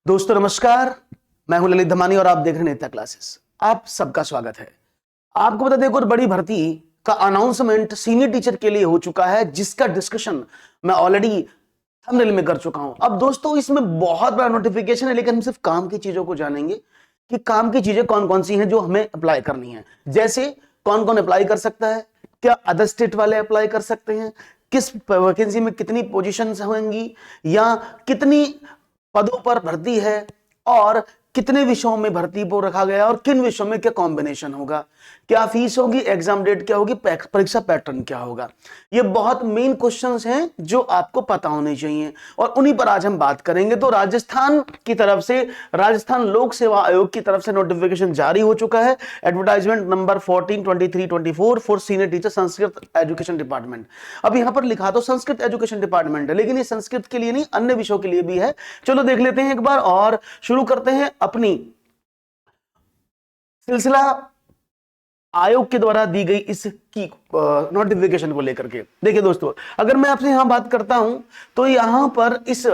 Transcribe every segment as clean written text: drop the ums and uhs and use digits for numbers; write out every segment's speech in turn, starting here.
दोस्तों नमस्कार, मैं हूं ललित धमानी और आप देख रहे हैं नेता क्लासेस। आप सबका स्वागत है। आपको बता दें, एक और बड़ी भर्ती का अनाउंसमेंट सीनियर टीचर के लिए हो चुका है, जिसका डिस्कशन मैं ऑलरेडी थंबनेल में कर चुका हूं। अब दोस्तों इसमें बहुत बड़ा नोटिफिकेशन है, लेकिन हम सिर्फ काम की चीजों को जानेंगे कि काम की चीजें कौन कौन सी हैं जो हमें अप्लाई करनी है। जैसे कौन कौन अप्लाई कर सकता है, क्या अदर स्टेट वाले अप्लाई कर सकते हैं, किस वैकेंसी में कितनी पोजीशंस होंगी, या कितनी पदों पर भर्ती है, और कितने विषयों में भर्ती को रखा गया और किन विषयों में क्या कॉम्बिनेशन होगा, क्या फीस होगी, एग्जाम डेट क्या होगी, परीक्षा पैटर्न क्या होगा। ये बहुत मेन क्वेश्चंस हैं जो आपको पता होने चाहिए और उन्हीं पर आज हम बात करेंगे। तो राजस्थान की तरफ से, राजस्थान लोक सेवा आयोग की तरफ से नोटिफिकेशन जारी हो चुका है, advertisement number 142324 for senior teacher Sanskrit education department. अब यहां पर लिखा तो संस्कृत एजुकेशन डिपार्टमेंट है, लेकिन ये संस्कृत के लिए नहीं, अन्य विषयों के लिए भी है। चलो देख लेते हैं एक बार और शुरू करते हैं अपनी सिलसिला आयोग के द्वारा दी गई इसकी नोटिफिकेशन को लेकर के। देखिए दोस्तों, अगर मैं आपसे यहां बात करता हूं तो यहां पर इस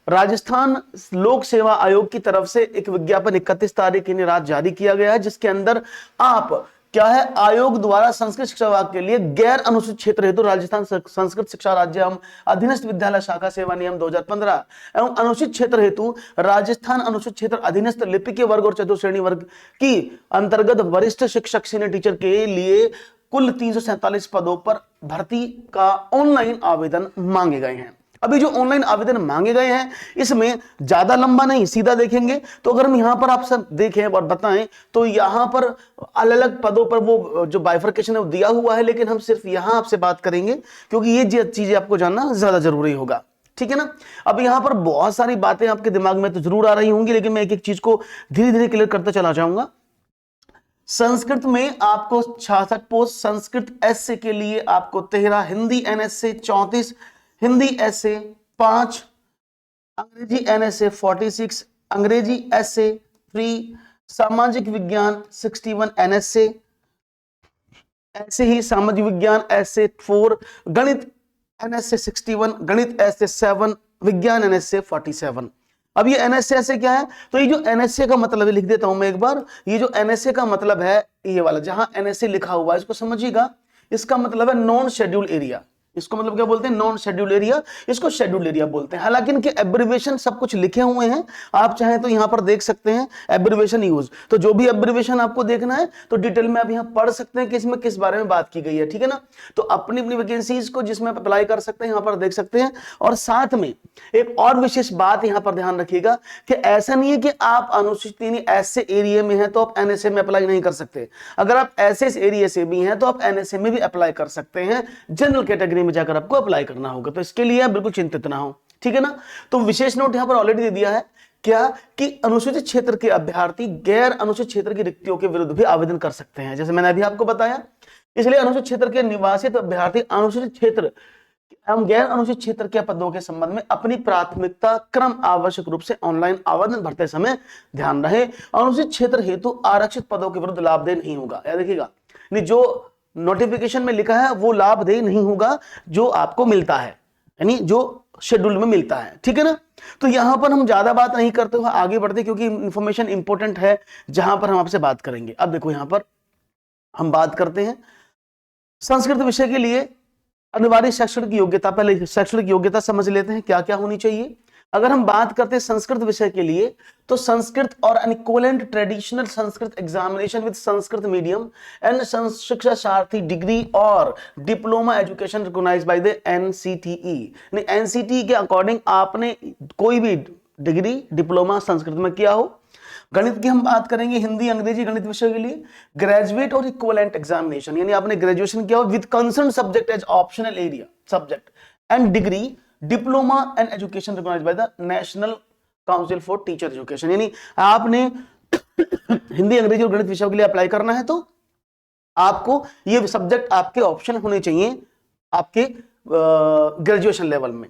राजस्थान लोक सेवा आयोग की तरफ से एक विज्ञापन 31 तारीख की रात जारी किया गया है, जिसके अंदर आप क्या है, आयोग द्वारा संस्कृत शिक्षा विभाग के लिए गैर अनुसूचित क्षेत्र हेतु राजस्थान संस्कृत शिक्षा राज्य एवं अधीनस्थ विद्यालय शाखा सेवा नियम 2015 एवं अनुसूचित क्षेत्र हेतु राजस्थान अनुसूचित क्षेत्र अधीनस्थ लिपिकीय वर्ग और चतुर्श्रेणी वर्ग की अंतर्गत वरिष्ठ शिक्षक सीनियर टीचर के लिए कुल 347 पदों पर भर्ती का ऑनलाइन आवेदन मांगे गए हैं। अभी जो ऑनलाइन आवेदन मांगे गए हैं इसमें ज्यादा लंबा नहीं, सीधा देखेंगे तो अगर हम यहां पर आप सब देखें और बताएं तो यहां पर अलग अलग पदों पर वो जो बाइफरकेशन है वो दिया हुआ है, लेकिन हम सिर्फ यहां आपसे बात करेंगे क्योंकि ये चीजें आपको जानना ज्यादा जरूरी होगा। ठीक है ना। अब यहां पर बहुत सारी बातें आपके दिमाग में तो जरूर आ रही होंगी, लेकिन मैं एक एक चीज को धीरे धीरे क्लियर करता चला जाऊंगा। संस्कृत में आपको 66 पोस्ट, संस्कृत एसए के लिए आपको 13, हिंदी एनएसए 34, हिंदी एसए 5, अंग्रेजी एनएसए 46, अंग्रेजी एसए 3, सामाजिक विज्ञान 61 एनएसए, ऐसे ही सामाजिक विज्ञान एसए 4, गणित एनएसए 61, गणित एसए 7, विज्ञान एनएसए 47। अब ये एनएसए ऐसे क्या है, तो ये जो एनएसए का मतलब है लिख देता हूं मैं एक बार। ये जो एनएसए का मतलब है, ये वाला जहां एनएसए लिखा हुआ है इसको समझिएगा, इसका मतलब है नॉन शेड्यूल एरिया। इसको मतलब क्या बोलते हैं, नॉन शेड्यूल एरिया, इसको शेड्यूल एरिया बोलते हैं। हालांकि इनके एब्रिविएशन सब कुछ लिखे हुए हैं, आप चाहें तो यहां पर देख सकते हैं एब्रिविएशन यूज। तो जो भी एब्रिविएशन आपको देखना है तो डिटेल में आप यहां पढ़ सकते हैं कि इसमें किस बारे में बात की गई है। ठीक है ना। तो अपनी अपनी वैकेंसीज को जिसमें आप अप्लाई कर सकते हैं यहां पर देख सकते हैं। और साथ में एक और विशेष बात यहां पर ध्यान रखिएगा कि ऐसा नहीं है कि आप अनुसूचित ऐसे एरिया में हैं तो आप एनएसए में अप्लाई नहीं कर सकते। अगर आप ऐसे एरिया से भी हैं तो आप एनएसए में भी अप्लाई कर सकते हैं, जनरल कैटेगरी में जाकर आपको अप्लाई करना होगा। तो इसके लिए आप बिल्कुल चिंतित ना हो। ठीक है ना। तो विशेष नोट यहां पर ऑलरेडी दे दिया है क्या कि अनुसूचित क्षेत्र के अभ्यर्थी गैर अनुसूचित क्षेत्र की रिक्तियों के विरुद्ध भी आवेदन कर सकते हैं, जैसे मैंने अभी आपको बताया। इसलिए अनुसूचित क्षेत्र के निवासित अभ्यर्थी अनुसूचित क्षेत्र एवं गैर अनुसूचित क्षेत्र के पदों के संबंध में अपनी प्राथमिकता क्रम आवश्यक रूप से ऑनलाइन आवेदन भरते समय ध्यान रहे, अनुसूचित क्षेत्र हेतु आरक्षित पदों के विरुद्ध लाभदेय नहीं होगा। याद रखिएगा, जो नोटिफिकेशन में लिखा है वो लाभदेय नहीं होगा जो आपको मिलता है, यानी जो शेड्यूल में मिलता है। ठीक है ना। तो यहां पर हम ज्यादा बात नहीं करते हुए आगे बढ़ते, क्योंकि इंफॉर्मेशन इंपॉर्टेंट है जहां पर हम आपसे बात करेंगे। अब देखो यहां पर हम बात करते हैं संस्कृत विषय के लिए अनिवार्य शैक्षणिक योग्यता। पहले शैक्षणिक योग्यता समझ लेते हैं क्या क्या होनी चाहिए। अगर हम बात करते हैं संस्कृत विषय के लिए तो संस्कृत और an equivalent traditional Sanskrit examination with Sanskrit medium and Shiksha Sarathi degree और diploma education recognised by the NCTE. NCTE के अकॉर्डिंग आपने कोई भी डिग्री डिप्लोमा संस्कृत में किया हो। गणित की हम बात करेंगे, हिंदी अंग्रेजी गणित विषय के लिए ग्रेजुएट और इक्विवेलेंट एग्जामिनेशन, यानी आपने ग्रेजुएशन किया हो with concern subject as optional area subject, and degree diploma and education recognised by the National Council for Teacher Education. यानी आपने हिंदी अंग्रेजी और गणित विषयों के लिए अप्लाई करना है तो आपको ये सब्जेक्ट आपके ऑप्शन होने चाहिए आपके ग्रेजुएशन लेवल में।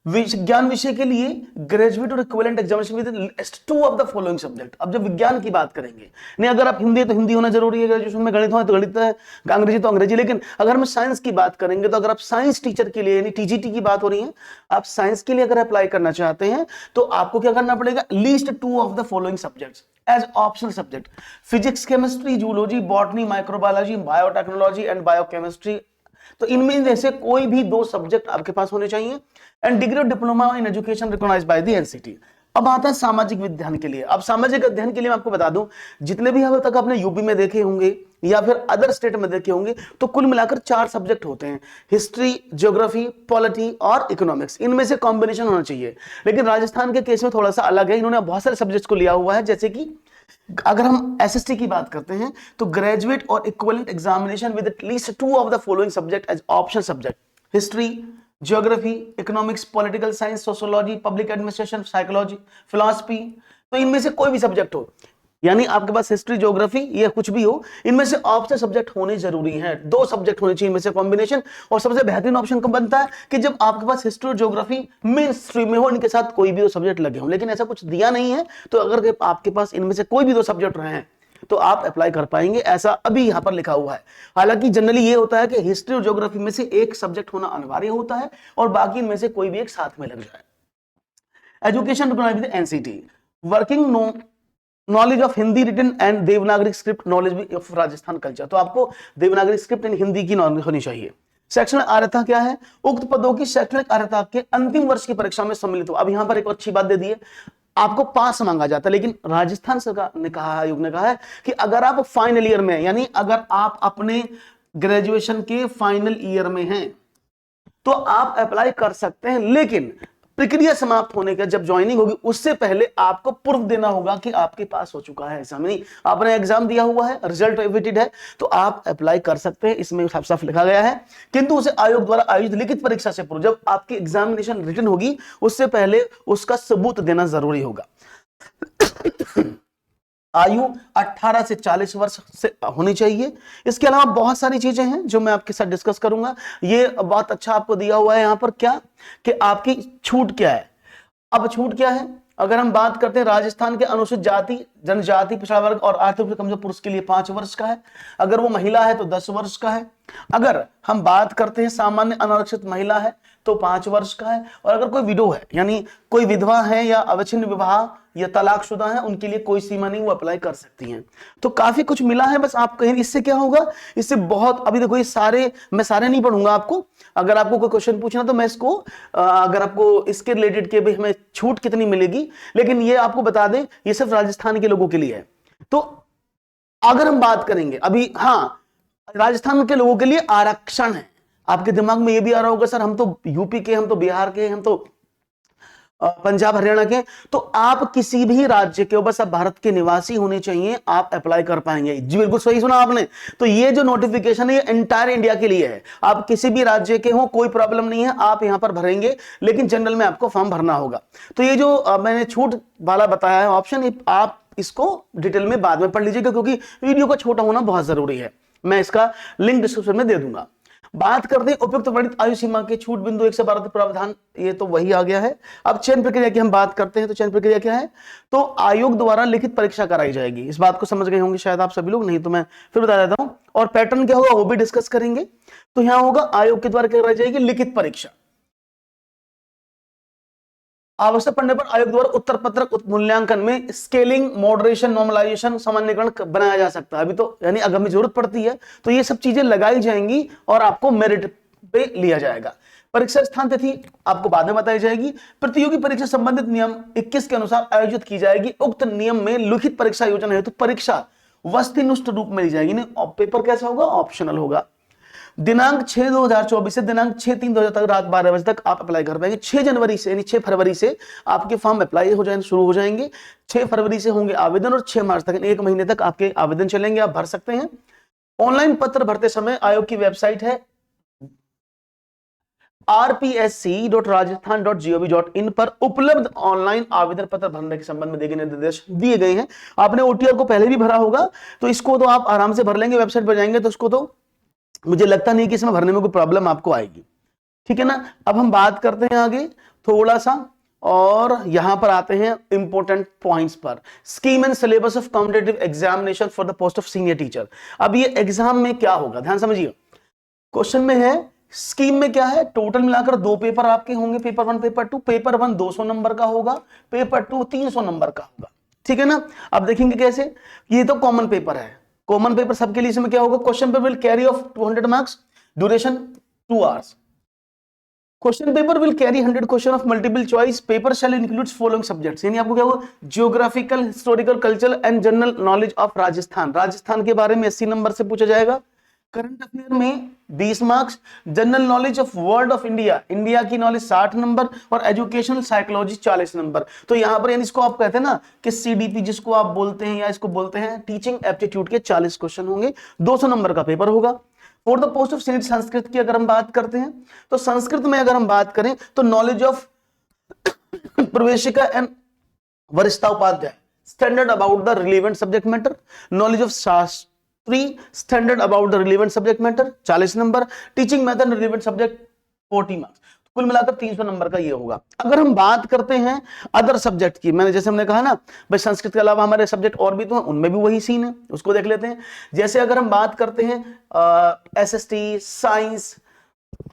विज्ञान विषय के लिए ग्रेजुएट और equivalent examination with list 2 of the following subject. अब जब विज्ञान की बात करेंगे, नहीं अगर आप हिंदी है तो हिंदी होना जरूरी है, ग्रेजुएशन में गणित हो तो गणित है, अंग्रेजी तो अंग्रेजी। लेकिन अगर हम साइंस की बात करेंगे तो अगर आप साइंस टीचर के लिए यानी टीजीटी की बात हो रही है, आप साइंस के लिए अगर अप्लाई करना चाहते हैं तो आपको क्या करना पड़ेगा, least 2 of the following subjects as optional subject. Physics, chemistry, zoology, botany, microbiology, biotechnology and biochemistry. तो इनमें जैसे कोई भी 2 सब्जेक्ट आपके पास होने चाहिए। And degree of diploma in education recognised by the NCT. अब आता है सामाजिक विज्ञान के लिए। अब सामाजिक अध्ययन के लिए मैं आपको बता दूं, जितने भी अब तक आपने यूपी में देखे होंगे या फिर अदर स्टेट में देखे होंगे, तो कुल मिलाकर 4 सब्जेक्ट होते हैं, हिस्ट्री, ज्योग्राफी, पॉलिटी और इकोनॉमिक्स। इनमें से कॉम्बिनेशन होना चाहिए। लेकिन राजस्थान के केस में थोड़ा सा अलग है, इन्होंने बहुत सारे सब्जेक्ट्स को लिया हुआ है। जैसे कि अगर हम एसएसटी की बात करते हैं तो ग्रेजुएट और equivalent examination with at least 2 of the following subject as optional subject. History, geography, economics, political science, sociology, public administration, psychology, philosophy. तो इनमें से कोई भी सब्जेक्ट हो, यानी आपके पास हिस्ट्री, ज्योग्राफी या कुछ भी हो, इनमें से ऑप्शनल सब्जेक्ट होने जरूरी हैं। 2 सब्जेक्ट होने चाहिए इनमें से कॉम्बिनेशन। और सबसे बेहतरीन ऑप्शन कब बनता है कि जब आपके पास हिस्ट्री और ज्योग्राफी मेन स्ट्रीम में हो, इनके साथ कोई भी 2 सब्जेक्ट लगे हो। लेकिन ऐसा कुछ दिया नहीं है, तो अगर आपके पास इनमें से कोई भी 2 सब्जेक्ट रहे हैं तो आप अप्लाई कर पाएंगे, ऐसा अभी यहां पर लिखा हुआ है। हालांकि जनरली ये होता है कि हिस्ट्री और ज्योग्राफी में से एक सब्जेक्ट होना अनिवार्य होता है और बाकी इनमें से कोई भी एक साथ में लग जाए। Education recognised by NCT. Working knowledge of Hindi written and Devanagari script, knowledge of Rajasthan culture. तो आपको देवनागरी स्क्रिप्ट एंड हिंदी की नॉलेज होनी चाहिए। शैक्षणिक अर्हता क्या है, उक्त पदों की शैक्षणिक अर्हता के अंतिम वर्ष की परीक्षा में सम्मिलित हो। अब यहां पर एक अच्छी बात दे दी है, आपको पास मांगा जाता है, लेकिन राजस्थान सरकार ने कहा, आयोग ने कहा है कि अगर आप फाइनल ईयर में, यानी अगर आप अपने ग्रेजुएशन के फाइनल ईयर में हैं तो आप अप्लाई कर सकते हैं। लेकिन प्रक्रिया समाप्त होने के जब ज्वाइनिंग होगी उससे पहले आपको प्रूफ देना होगा कि आपके पास हो चुका है एग्जाम, नहीं आपने एग्जाम दिया हुआ है, रिजल्ट एविटेड है, तो आप अप्लाई कर सकते हैं। इसमें साफ साफ लिखा गया है, किंतु उसे आयोग द्वारा आयोजित लिखित परीक्षा से पूर्व, जब आपकी एग्जामिनेशन रिटन होगी उससे पहले उसका सबूत देना जरूरी होगा। आयु 18 से 40 वर्ष से होनी चाहिए। इसके अलावा बहुत सारी चीजें हैं जो मैं आपके साथ डिस्कस करूंगा। ये बहुत अच्छा आपको दिया हुआ है यहां पर क्या कि आपकी छूट क्या है। अब छूट क्या है, अगर हम बात करते हैं राजस्थान के अनुसूचित जाति, जनजाति, पिछड़ा वर्ग और आर्थिक रूप से कमजोर पुरुष के लिए 5 वर्ष का है। अगर वो महिला है तो 10 वर्ष का है। अगर हम बात करते हैं सामान्य अनारक्षित महिला है तो 5 वर्ष का है। और अगर कोई विडो है, यानी कोई विधवा है या अविच्छिन्न विवाह या तलाकशुदा है, उनके लिए कोई सीमा नहीं, वो अप्लाई कर सकती हैं। तो काफी कुछ मिला है। बस आप कहें इससे क्या होगा, इससे बहुत, अभी देखो ये सारे, मैं सारे नहीं पढ़ूंगा आपको। अगर आपको कोई क्वेश्चन पूछना तो मैं इसको अगर आपको इसके रिलेटेड के भी हमें छूट कितनी मिलेगी, लेकिन ये आपको बता दें ये सिर्फ राजस्थान के लोगों के लिए है। तो अगर हम बात करेंगे अभी, हाँ राजस्थान के लोगों के लिए आरक्षण है। आपके दिमाग में ये भी आ रहा होगा सर हम तो यूपी के, हम तो बिहार के, हम तो पंजाब हरियाणा के, तो आप किसी भी राज्य के हो, बस आप भारत के निवासी होने चाहिए, आप अप्लाई कर पाएंगे। जी बिल्कुल सही सुना आपने। तो ये जो नोटिफिकेशन है ये एंटायर इंडिया के लिए है। आप किसी भी राज्य के हो कोई प्रॉब्लम नहीं है, आप यहां पर भरेंगे, लेकिन जनरल में आपको फॉर्म भरना होगा। तो ये जो मैंने छूट वाला बताया है ऑप्शन, आप इसको डिटेल में बाद में पढ़ लीजिएगा, क्योंकि वीडियो का छोटा होना बहुत जरूरी है। मैं इसका लिंक डिस्क्रिप्शन में दे दूंगा। बात करते हैं उपयुक्त वर्णित आयु सीमा के छूट बिंदु 1 से 12 प्रावधान, ये तो वही आ गया है। अब चयन प्रक्रिया की हम बात करते हैं, तो चयन प्रक्रिया क्या है, तो आयोग द्वारा लिखित परीक्षा कराई जाएगी। इस बात को समझ गए होंगे शायद आप सभी लोग, नहीं तो मैं फिर बता देता हूं। और पैटर्न क्या होगा वो भी डिस्कस करेंगे। तो यहां होगा आयोग के द्वारा कराई जाएगी लिखित परीक्षा। आवश्यक पड़ने पर आयोग द्वारा उत्तर पत्रक मूल्यांकन में स्केलिंग, मॉडरेशन, नॉर्मलाइजेशन, सामान्यकरण बनाया जा सकता है। अभी तो यानी अगर हमें जरूरत पड़ती है तो ये सब चीजें लगाई जाएंगी और आपको मेरिट पे लिया जाएगा। परीक्षा स्थान तिथि आपको बाद में बताई जाएगी। प्रतियोगी परीक्षा संबंधित नियम 21 के अनुसार आयोजित की जाएगी। उक्त नियम में लिखित परीक्षा योजना हेतु परीक्षा वस्तुनिष्ठ रूप में ली जाएगी, नहीं पेपर कैसा होगा, ऑप्शनल होगा। दिनांक 6/2024 से दिनांक 6/3/2000 तक रात 12 बजे तक आप अप्लाई कर पाएंगे। 6 जनवरी से यानी 6 फरवरी से आपके फॉर्म अप्लाई हो जाएंगे, शुरू हो जाएंगे। 6 फरवरी से होंगे आवेदन और 6 मार्च तक, 1 महीने तक आपके आवेदन चलेंगे, आप भर सकते हैं। ऑनलाइन पत्र भरते समय आयोग की वेबसाइट है rpsc.rajasthan.gov.in पर उपलब्ध ऑनलाइन आवेदन पत्र भरने के संबंध में दिए निर्देश दिए गए हैं। आपने ओटीआर को पहले भी भरा होगा, तो इसको तो आप आराम से भर लेंगे, वेबसाइट पर जाएंगे तो उसको तो मुझे लगता नहीं कि इसमें भरने में कोई प्रॉब्लम आपको आएगी, ठीक है ना। अब हम बात करते हैं आगे, थोड़ा सा, और यहां पर आते हैं इंपॉर्टेंट पॉइंट्स पर। Scheme and syllabus of competitive examination for the post of senior teacher. अब ये एग्जाम में क्या होगा, ध्यान समझिए। क्वेश्चन में है, स्कीम में क्या है, टोटल मिलाकर 2 पेपर आपके होंगे, पेपर 1 पेपर 2। पेपर 1 200 नंबर का होगा, पेपर 2 300 नंबर का होगा, ठीक है ना। अब देखेंगे कैसे, ये तो कॉमन पेपर है, कॉमन पेपर सबके लिए। इसमें क्या होगा, question paper will carry of 200 marks, duration 2 hours. Question paper will carry 100 question of multiple choice. Paper shall includes following subjects, यानी आपको क्या होगा, geographical, historical, cultural and general knowledge of Rajasthan. Rajasthan के बारे में 80 नंबर से पूछा जाएगा। करंट अफेयर में 20 marks, general knowledge of world of India, India की नॉलेज 60 नंबर, और एजुकेशनल साइकोलॉजी 40 नंबर। तो यहां पर यानी इसको आप कहते हैं ना कि सीडीपी जिसको आप बोलते हैं, या इसको बोलते हैं टीचिंग एप्टीट्यूड के 40 क्वेश्चन होंगे, 200 नंबर का पेपर होगा। For the post of senior Sanskrit की अगर हम बात करते हैं, तो संस्कृत में अगर हम बात करें तो knowledge of Praveshika and Varishtha Upadhyay, standard about the relevant subject matter. Knowledge of Shastri, standard about the relevant subject matter 40 number. Teaching method relevant subject 40 marks. कुल मिलाकर 300 नंबर का ये होगा। अगर हम बात करते हैं अदर सब्जेक्ट की, मैंने जैसे हमने कहा ना भाई संस्कृत के अलावा हमारे सब्जेक्ट और भी तो हैं, उनमें भी वही सीन है, उसको देख लेते हैं। जैसे अगर हम बात करते हैं एसएसटी, साइंस,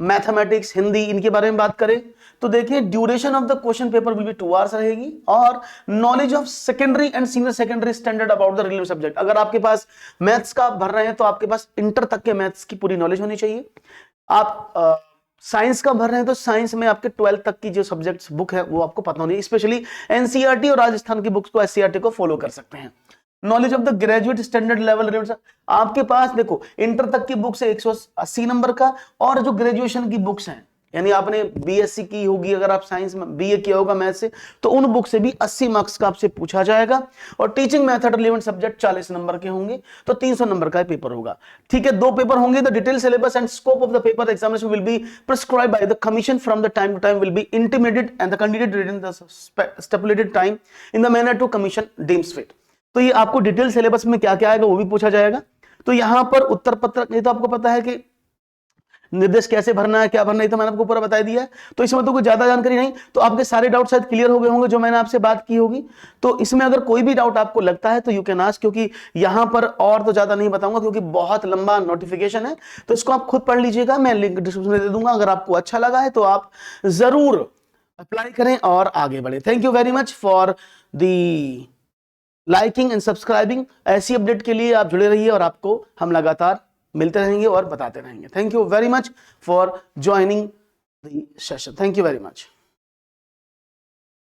मैथमेटिक्स, हिंदी, इनके बारे में बात करें तो देखिए duration of the question paper will be 2 hours रहेगी, और knowledge of secondary and senior secondary standard about the relevant subject. अगर आपके पास मैथ्स का आप भर रहे हैं तो आपके पास इंटर तक के मैथ्स की पूरी नॉलेज होनी चाहिए। आप साइंस का भर रहे हैं तो साइंस में आपके 12th तक की जो सब्जेक्ट्स बुक है वो आपको पता होनी है, स्पेशली एनसीईआरटी और राजस्थान की बुक्स को एससीईआरटी को फॉलो कर सकते हैं। Knowledge of the graduate standard level, आपके पास देखो इंटर तक की बुक्स है 180 नंबर का, और जो ग्रेजुएशन की बुक्स हैं, यानी आपने बीएससी की होगी, अगर आप साइंस में बीए किया होगा मैथ से, तो उन बुक से भी 80 मार्क्स का आपसे पूछा जाएगा। और teaching method relevant subject 40 number के होंगे, तो 300 नंबर का पेपर होगा, ठीक है। 2 पेपर होंगे। The detail syllabus and scope of the paper examination will be prescribed by the commission from the time to time will be intimated and the candidate written the stipulated time in the manner to commission deems fit. तो ये आपको detail syllabus में क्या क्या आएगा वो भी पूछा जाएगा। तो यहां पर उत्तर पत्रक, नहीं तो आपको पता है कि निर्देश कैसे भरना है, क्या भरना है, तो मैंने आपको पूरा बता दिया है। तो इसमें तो कोई ज्यादा जानकारी नहीं, तो आपके सारे डाउट शायद क्लियर हो गए होंगे जो मैंने आपसे बात की होगी। तो इसमें अगर कोई भी डाउट आपको लगता है तो यू कैन आस्क, क्योंकि यहां पर और तो ज्यादा नहीं बताऊंगा क्योंकि बहुत लंबा नोटिफिकेशन है, तो इसको आप खुद पढ़ लीजिएगा, मैं लिंक डिस्क्रिप्शन में दे दूंगा। अगर आपको अच्छा लगा है तो आप जरूर अप्लाई करें और आगे बढ़े। Thank you very much for the liking and subscribing. ऐसी अपडेट के लिए आप जुड़े रहिए और आपको हम लगातार मिलते रहेंगे और बताते रहेंगे। Thank you very much for joining the session. Thank you very much.